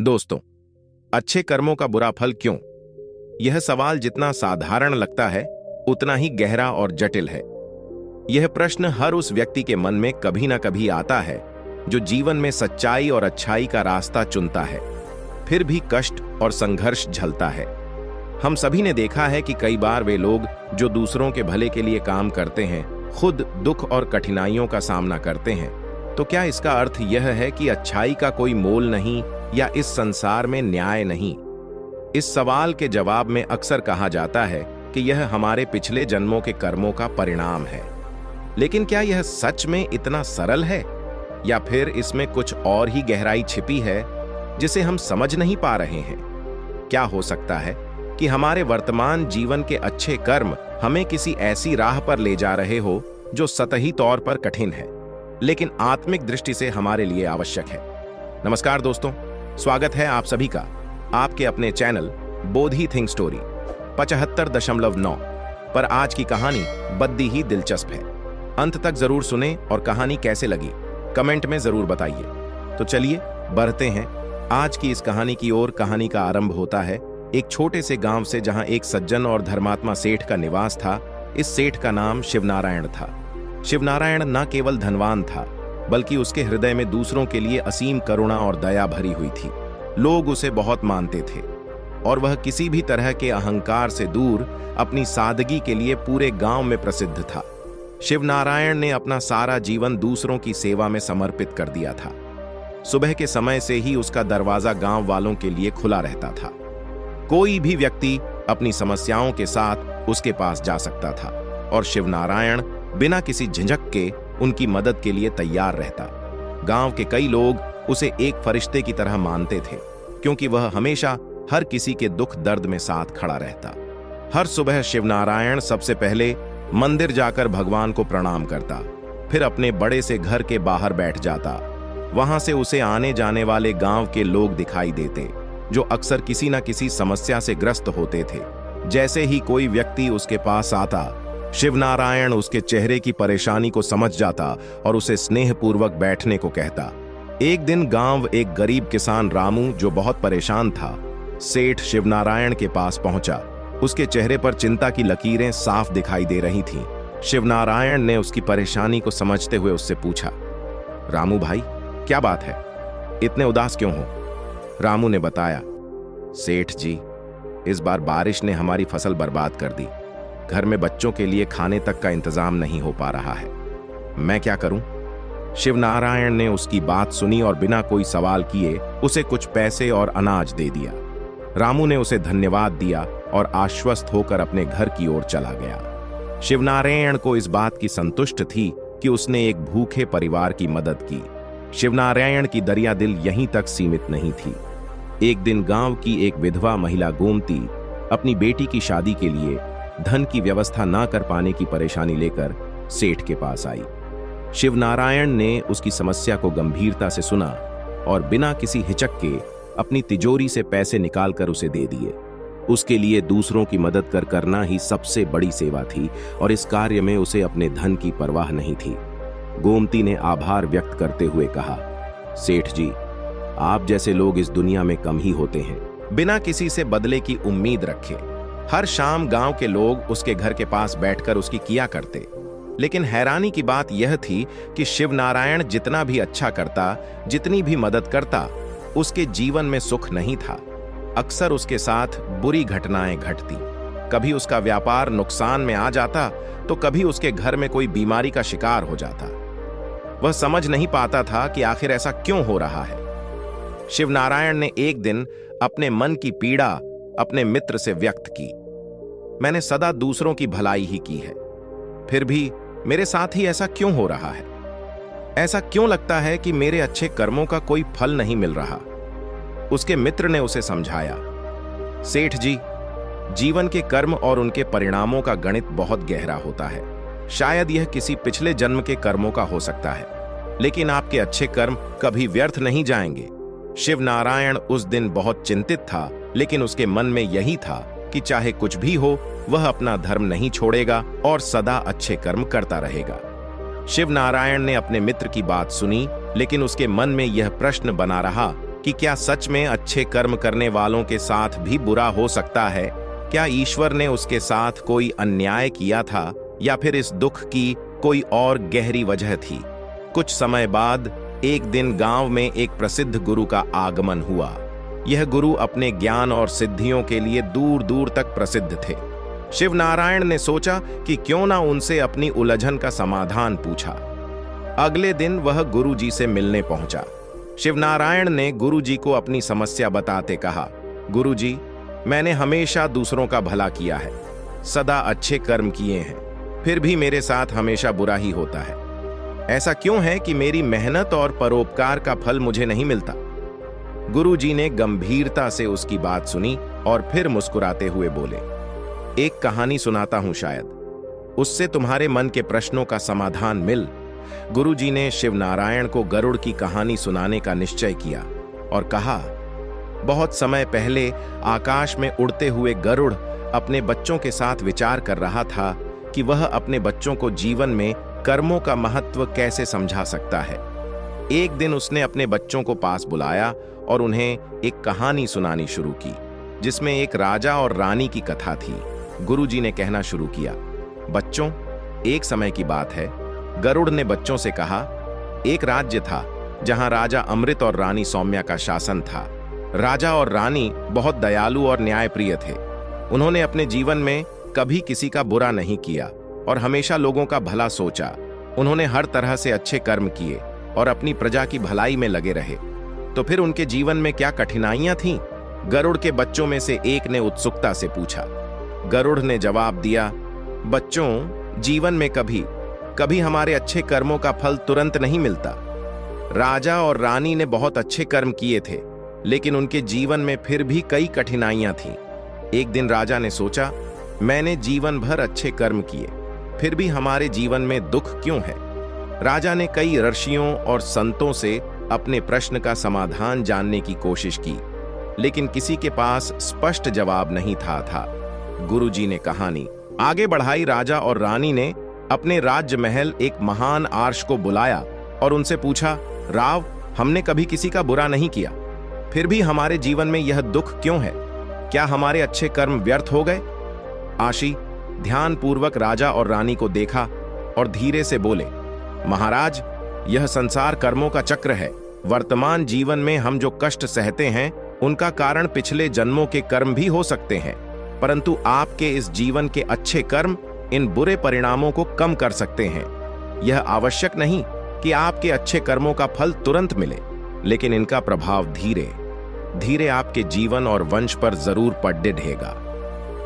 दोस्तों, अच्छे कर्मों का बुरा फल क्यों? यह सवाल जितना साधारण लगता है उतना ही गहरा और जटिल है। यह प्रश्न हर उस व्यक्ति के मन में कभी ना कभी आता है जो जीवन में सच्चाई और अच्छाई का रास्ता चुनता है, फिर भी कष्ट और संघर्ष झलता है। हम सभी ने देखा है कि कई बार वे लोग जो दूसरों के भले के लिए काम करते हैं, खुद दुख और कठिनाइयों का सामना करते हैं। तो क्या इसका अर्थ यह है कि अच्छाई का कोई मोल नहीं या इस संसार में न्याय नहीं? इस सवाल के जवाब में अक्सर कहा जाता है कि यह हमारे पिछले जन्मों के कर्मों का परिणाम है। लेकिन क्या यह सच में इतना सरल है, या फिर इसमें कुछ और ही गहराई छिपी है जिसे हम समझ नहीं पा रहे हैं? क्या हो सकता है कि हमारे वर्तमान जीवन के अच्छे कर्म हमें किसी ऐसी राह पर ले जा रहे हो जो सतही तौर पर कठिन है, लेकिन आत्मिक दृष्टि से हमारे लिए आवश्यक है? नमस्कार दोस्तों, स्वागत है आप सभी का आपके अपने चैनल बोधी थिंक स्टोरी 75.9 पर। आज की कहानी बद्दी ही दिलचस्प है। अंत तक जरूर सुने और कहानी कैसे लगी कमेंट में जरूर बताइए। तो चलिए बढ़ते हैं आज की इस कहानी की ओर। कहानी का आरंभ होता है एक छोटे से गांव से, जहां एक सज्जन और धर्मात्मा सेठ का निवास था। इस सेठ का नाम शिवनारायण था। शिवनारायण न केवल धनवान था, बल्कि उसके हृदय में दूसरों के लिए असीम करुणा और दया भरी हुई थी। लोग उसे बहुत मानते थे और वह किसी भी तरह के अहंकार से दूर अपनी सादगी के लिए पूरे गांव में प्रसिद्ध था। शिवनारायण ने अपना सारा जीवन दूसरों की सेवा में समर्पित कर दिया था। सुबह के समय से ही उसका दरवाजा गांव वालों के लिए खुला रहता था। कोई भी व्यक्ति अपनी समस्याओं के साथ उसके पास जा सकता था और शिवनारायण बिना किसी झिझक के उनकी मदद के लिए तैयार रहता। गांव के कई लोग उसे एक फरिश्ते की तरह मानते थे, क्योंकि वह हमेशा हर किसी के दुख दर्द में साथ खड़ा रहता। हर सुबह शिवनारायण सबसे पहले मंदिर जाकर भगवान को प्रणाम करता, फिर अपने बड़े से घर के बाहर बैठ जाता। वहां से उसे आने जाने वाले गांव के लोग दिखाई देते, जो अक्सर किसी न किसी समस्या से ग्रस्त होते थे। जैसे ही कोई व्यक्ति उसके पास आता, शिवनारायण उसके चेहरे की परेशानी को समझ जाता और उसे स्नेहपूर्वक बैठने को कहता। एक दिन गांव एक गरीब किसान रामू, जो बहुत परेशान था, सेठ शिवनारायण के पास पहुंचा। उसके चेहरे पर चिंता की लकीरें साफ दिखाई दे रही थीं। शिवनारायण ने उसकी परेशानी को समझते हुए उससे पूछा, रामू भाई, क्या बात है? इतने उदास क्यों हो? रामू ने बताया, सेठ जी, इस बार बारिश ने हमारी फसल बर्बाद कर दी। घर में बच्चों के लिए खाने तक का इंतजाम नहीं हो पा रहा है। मैं क्या करूं? शिवनारायण ने उसकी बात सुनी और बिना कोई सवाल किए उसे कुछ पैसे और अनाज दे दिया। रामू ने उसे धन्यवाद दिया और आश्वस्त होकर अपने घर की ओर चला गया। शिवनारायण को इस बात की संतुष्ट थी कि उसने एक भूखे परिवार की मदद की। शिवनारायण की दरिया दिल यहीं तक सीमित नहीं थी। एक दिन गांव की एक विधवा महिला गोमती अपनी बेटी की शादी के लिए धन की व्यवस्था ना कर पाने की परेशानी लेकर सेठ के पास आई। शिवनारायण ने उसकी समस्या को गंभीरता से सुना और बिना किसी हिचक के अपनी तिजोरी से पैसे निकालकर उसे दे दिए। उसके लिए दूसरों की मदद करना ही सबसे बड़ी सेवा थी और इस कार्य में उसे अपने धन की परवाह नहीं थी। गोमती ने आभार व्यक्त करते हुए कहा, सेठ जी, आप जैसे लोग इस दुनिया में कम ही होते हैं। बिना किसी से बदले की उम्मीद रखे हर शाम गांव के लोग उसके घर के पास बैठकर उसकी किया करते। लेकिन हैरानी की बात यह थी कि शिवनारायण जितना भी अच्छा करता, जितनी भी मदद करता, उसके जीवन में सुख नहीं था। अक्सर उसके साथ बुरी घटनाएं घटती। कभी उसका व्यापार नुकसान में आ जाता, तो कभी उसके घर में कोई बीमारी का शिकार हो जाता। वह समझ नहीं पाता था कि आखिर ऐसा क्यों हो रहा है। शिवनारायण ने एक दिन अपने मन की पीड़ा अपने मित्र से व्यक्त की। मैंने सदा दूसरों की भलाई ही की है, फिर भी मेरे साथ ही ऐसा क्यों हो रहा है? ऐसा क्यों लगता है कि मेरे अच्छे कर्मों का कोई फल नहीं मिल रहा? उसके मित्र ने उसे समझाया, सेठ जी, जीवन के कर्म और उनके परिणामों का गणित बहुत गहरा होता है। शायद यह किसी पिछले जन्म के कर्मों का हो सकता है, लेकिन आपके अच्छे कर्म कभी व्यर्थ नहीं जाएंगे। शिवनारायण उस दिन बहुत चिंतित था, लेकिन उसके मन में यही था कि चाहे कुछ भी हो, वह अपना धर्म नहीं छोड़ेगा और सदा अच्छे कर्म करता रहेगा। शिवनारायण ने अपने मित्र की बात सुनी, लेकिन उसके मन में यह प्रश्न बना रहा कि क्या सच में अच्छे कर्म करने वालों के साथ भी बुरा हो सकता है? क्या ईश्वर ने उसके साथ कोई अन्याय किया था या फिर इस दुख की कोई और गहरी वजह थी? कुछ समय बाद एक दिन गांव में एक प्रसिद्ध गुरु का आगमन हुआ। यह गुरु अपने ज्ञान और सिद्धियों के लिए दूर दूर तक प्रसिद्ध थे। शिवनारायण ने सोचा कि क्यों ना उनसे अपनी उलझन का समाधान पूछा। अगले दिन वह गुरु जी से मिलने पहुंचा। शिवनारायण ने गुरु जी को अपनी समस्या बताते कहा, गुरु जी, मैंने हमेशा दूसरों का भला किया है, सदा अच्छे कर्म किए हैं, फिर भी मेरे साथ हमेशा बुरा ही होता है। ऐसा क्यों है कि मेरी मेहनत और परोपकार का फल मुझे नहीं मिलता? गुरु जी ने गंभीरता से उसकी बात सुनी और फिर मुस्कुराते हुए बोले, एक कहानी सुनाता हूं, शायद उससे तुम्हारे मन के प्रश्नों का समाधान मिल। गुरु जी ने शिवनारायण को गरुड़ की कहानी सुनाने का निश्चय किया और कहा, बहुत समय पहले आकाश में उड़ते हुए गरुड़ अपने बच्चों के साथ विचार कर रहा था कि वह अपने बच्चों को जीवन में कर्मों का महत्व कैसे समझा सकता है। एक दिन उसने अपने बच्चों को पास बुलाया और उन्हें एक कहानी सुनानी शुरू की, जिसमें एक राजा और रानी की कथा थी। गुरुजी ने कहना शुरू किया, बच्चों, एक समय की बात है। गरुड़ ने बच्चों से कहा, एक राज्य था जहां राजा अमृत और रानी सौम्या का शासन था। राजा और रानी बहुत दयालु और न्यायप्रिय थे। उन्होंने अपने जीवन में कभी किसी का बुरा नहीं किया और हमेशा लोगों का भला सोचा। उन्होंने हर तरह से अच्छे कर्म किए और अपनी प्रजा की भलाई में लगे रहे। तो फिर उनके जीवन में क्या कठिनाइयां थीं? गरुड़ के बच्चों में से एक ने उत्सुकता से पूछा। गरुड़ ने जवाब दिया, बच्चों, जीवन में कभी कभी हमारे अच्छे कर्मों का फल तुरंत नहीं मिलता। राजा और रानी ने बहुत अच्छे कर्म किए थे, लेकिन उनके जीवन में फिर भी कई कठिनाइयां थीं। एक दिन राजा ने सोचा, मैंने जीवन भर अच्छे कर्म किए, फिर भी हमारे जीवन में दुख क्यों है? राजा ने कई ऋषियों और संतों से अपने प्रश्न का समाधान जानने की कोशिश की, लेकिन किसी के पास स्पष्ट जवाब नहीं था। गुरुजी ने कहानी आगे बढ़ाई। राजा और रानी ने अपने राज्य महल एक महान आर्ष को बुलाया और उनसे पूछा, राव, हमने कभी किसी का बुरा नहीं किया, फिर भी हमारे जीवन में यह दुख क्यों है? क्या हमारे अच्छे कर्म व्यर्थ हो गए? आशी ध्यानपूर्वक राजा और रानी को देखा और धीरे से बोले, महाराज, यह संसार कर्मों का चक्र है। वर्तमान जीवन में हम जो कष्ट सहते हैं, उनका कारण पिछले जन्मों के कर्म भी हो सकते हैं, परंतु आपके इस जीवन के अच्छे कर्म इन बुरे परिणामों को कम कर सकते हैं। यह आवश्यक नहीं कि आपके अच्छे कर्मों का फल तुरंत मिले, लेकिन इनका प्रभाव धीरे धीरे आपके जीवन और वंश पर जरूर पड़ ढेगा।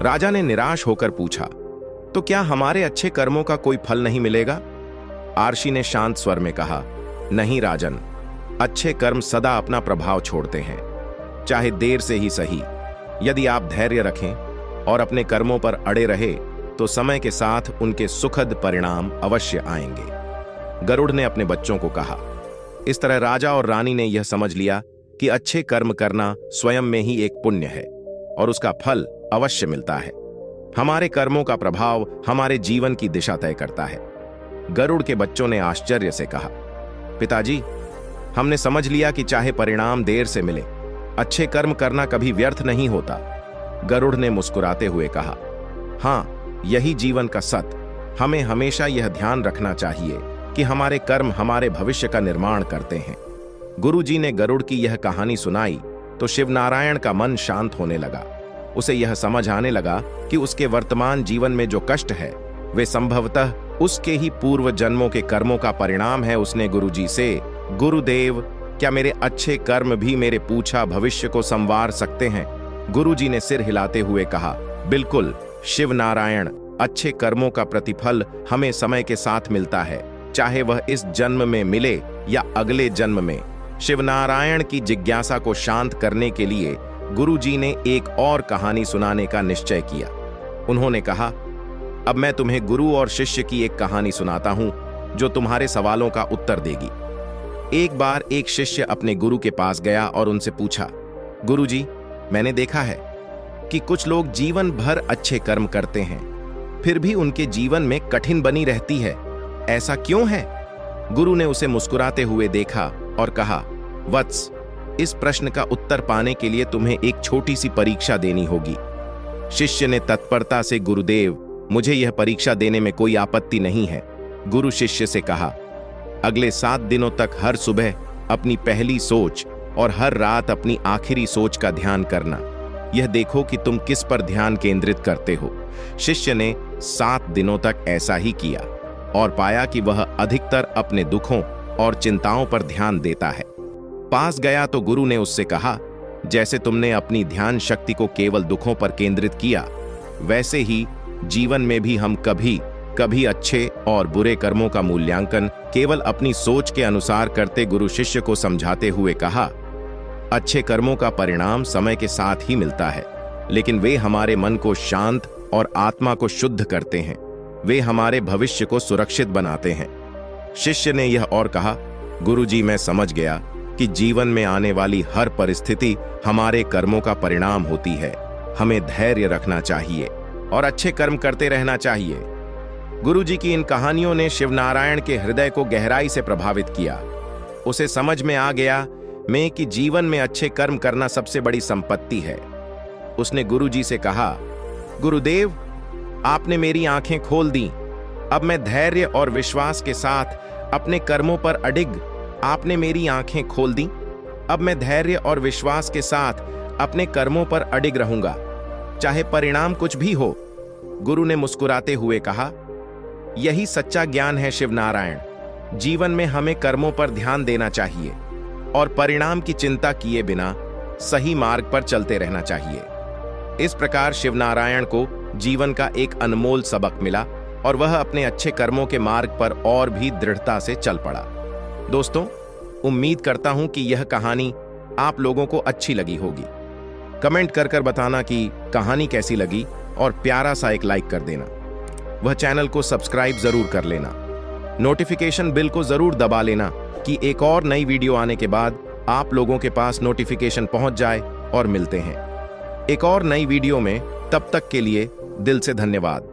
राजा ने निराश होकर पूछा, तो क्या हमारे अच्छे कर्मों का कोई फल नहीं मिलेगा? आर्षि ने शांत स्वर में कहा, नहीं राजन, अच्छे कर्म सदा अपना प्रभाव छोड़ते हैं, चाहे देर से ही सही। यदि आप धैर्य रखें और अपने कर्मों पर अड़े रहे तो समय के साथ उनके सुखद परिणाम अवश्य आएंगे। गरुड़ ने अपने बच्चों को कहा। इस तरह राजा और रानी ने यह समझ लिया कि अच्छे कर्म करना स्वयं में ही एक पुण्य है और उसका फल अवश्य मिलता है। हमारे कर्मों का प्रभाव हमारे जीवन की दिशा तय करता है। गरुड़ के बच्चों ने आश्चर्य से कहा, पिताजी, हमने समझ लिया कि चाहे परिणाम देर से मिले, अच्छे कर्म करना कभी व्यर्थ नहीं होता। गरुड़ ने मुस्कुराते हुए कहा, हाँ, यही जीवन का सत्य। हमें हमेशा यह ध्यान रखना चाहिए कि हमारे कर्म हमारे भविष्य का निर्माण करते हैं। गुरुजी ने गरुड़ की यह कहानी सुनाई तो शिवनारायण का मन शांत होने लगा। उसे यह समझ आने लगा कि उसके वर्तमान जीवन में जो कष्ट है, वे संभवतः उसके ही पूर्व जन्मों के कर्मों का परिणाम है। उसने गुरुजी से, गुरुदेव, क्या मेरे अच्छे कर्म भी मेरे पूछा भविष्य को संवार सकते हैं? गुरुजी ने सिर हिलाते हुए कहा, बिल्कुल शिवनारायण, अच्छे कर्मों का प्रतिफल हमें समय के साथ मिलता है, चाहे वह इस जन्म में मिले या अगले जन्म में। शिवनारायण की जिज्ञासा को शांत करने के लिए गुरुजी ने एक और कहानी सुनाने का निश्चय किया। उन्होंने कहा, अब मैं तुम्हें गुरु और शिष्य की एक कहानी सुनाता हूं जो तुम्हारे सवालों का उत्तर देगी। एक बार एक शिष्य अपने गुरु के पास गया और उनसे पूछा, गुरुजी, मैंने देखा है कि कुछ लोग जीवन भर अच्छे कर्म करते हैं, फिर भी उनके जीवन में कठिन बनी रहती है, ऐसा क्यों है? गुरु ने उसे मुस्कुराते हुए देखा और कहा, वत्स, इस प्रश्न का उत्तर पाने के लिए तुम्हें एक छोटी सी परीक्षा देनी होगी। शिष्य ने तत्परता से, गुरुदेव, मुझे यह परीक्षा देने में कोई आपत्ति नहीं है। गुरु शिष्य से कहा, अगले 7 दिनों तक हर सुबह अपनी पहली सोच और हर रात अपनी आखिरी सोच का ध्यान करना। यह देखो कि तुम किस पर ध्यान केंद्रित करते हो। शिष्य ने 7 दिनों तक ऐसा ही किया और पाया कि वह अधिकतर अपने दुखों और चिंताओं पर ध्यान देता है। पास गया तो गुरु ने उससे कहा, जैसे तुमने अपनी ध्यान शक्ति को केवल दुखों पर केंद्रित किया, वैसे ही जीवन में भी हम कभी कभी अच्छे और बुरे कर्मों का मूल्यांकन केवल अपनी सोच के अनुसार करते। गुरु शिष्य को समझाते हुए कहा, अच्छे कर्मों का परिणाम समय के साथ ही मिलता है, लेकिन वे हमारे मन को शांत और आत्मा को शुद्ध करते हैं। वे हमारे भविष्य को सुरक्षित बनाते हैं। शिष्य ने यह और कहा, गुरुजी, मैं समझ गया कि जीवन में आने वाली हर परिस्थिति हमारे कर्मों का परिणाम होती है। हमें धैर्य रखना चाहिए और अच्छे कर्म करते रहना चाहिए। गुरुजी की इन कहानियों ने शिवनारायण के हृदय को गहराई से प्रभावित किया। उसे समझ में आ गया कि जीवन में अच्छे कर्म करना सबसे बड़ी संपत्ति है। उसने गुरुजी से कहा, गुरुदेव, आपने मेरी आंखें खोल दी। अब मैं धैर्य और विश्वास के साथ अपने कर्मों पर अडिग आपने मेरी आंखें खोल दी। अब मैं धैर्य और विश्वास के साथ अपने कर्मों पर अडिग रहूंगा, चाहे परिणाम कुछ भी हो। गुरु ने मुस्कुराते हुए कहा, यही सच्चा ज्ञान है शिवनारायण। जीवन में हमें कर्मों पर ध्यान देना चाहिए और परिणाम की चिंता किए बिना सही मार्ग पर चलते रहना चाहिए। इस प्रकार शिवनारायण को जीवन का एक अनमोल सबक मिला और वह अपने अच्छे कर्मों के मार्ग पर और भी दृढ़ता से चल पड़ा। दोस्तों, उम्मीद करता हूं कि यह कहानी आप लोगों को अच्छी लगी होगी। कमेंट कर बताना कि कहानी कैसी लगी और प्यारा सा एक लाइक कर देना। वह चैनल को सब्सक्राइब जरूर कर लेना। नोटिफिकेशन बिल को जरूर दबा लेना कि एक और नई वीडियो आने के बाद आप लोगों के पास नोटिफिकेशन पहुंच जाए। और मिलते हैं एक और नई वीडियो में। तब तक के लिए दिल से धन्यवाद।